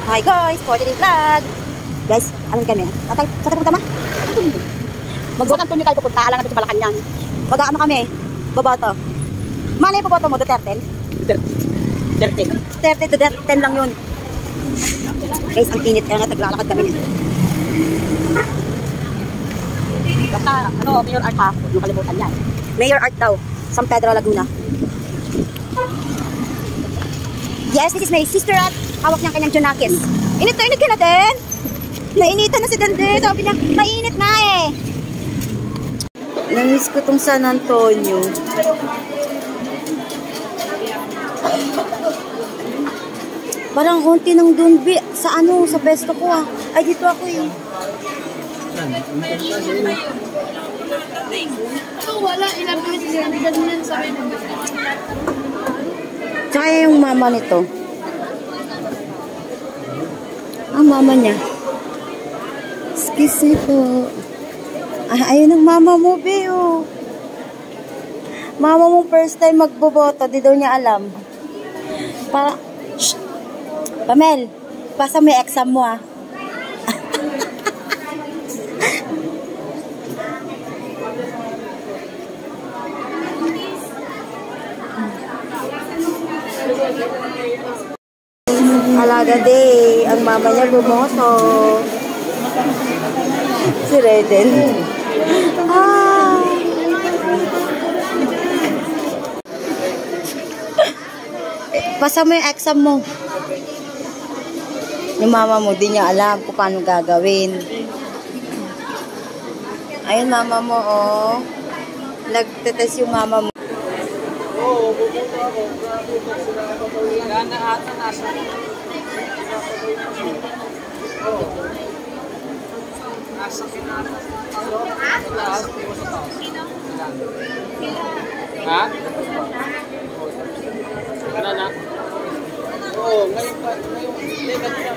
Hi guys, for today's vlog. Guys, alam kami. Saan tayo punta ma? San Antonio tayo pupunta. Alam natin sa Malacanang. Mag-ano kami? Boboto. Mano yung boboto mo? Duterte? Duterte to 10 lang yun. Guys, ang init. Kaya nga taglalakad kami. Basta, ano, Mayor Art ha? Yung kalimutan yan. Mayor Art daw. San Pedro, Laguna. Yes, this is my sister at hawak niyang kanyang Junakis. Init ka na din. Nainitan na si Dande. Sabi niya, mainit na eh. Namiss ko tong San Antonio. Parang unti ng Dunbi. Sa ano, sa pesto ko ah. Ay, dito ako eh. Wala, ilang minutes sila. Ganyan sa akin. Tsaka yung mama nito. Ang mama niya. Excuse me po. Ayun ang mama mo, Beo. Mama mo first time magboboto. Di daw niya alam. Shh. Pamel, pasa mo yung exam mo ah. Alaga day, ang mama niya bumoto. Si Reden. Ah. Pasa mo yung exam mo. Yung mama mo, di niya alam kung paano gagawin. Ayun mama mo, oh. Nagtetest yung mama mo. Oo, pupunta ako. Gana ata nasa. Oo. Nasa kinata. Taas, piwa sa taas. Ha? Ano na? Oo, ngayon pa. Hindi, kanina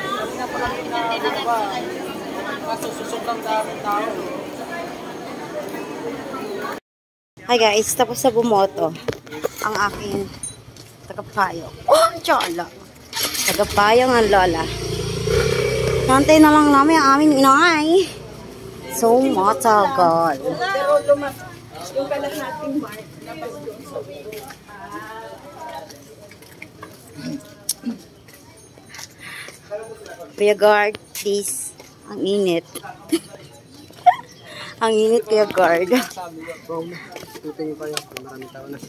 pa lang na ba? Kaso sobrang daming tao. Hi guys, tapos na bumoto ang aking tagapayo. Oh, tiyala. Tagapayo ng lola. Nantay na lang namin ang aming inay. So matagal. Yung kalahating mark. Kuya guard, please. Ang init. Ang init, Kuya guard. Sabi ko, tutingin pa yun. Marami tao na.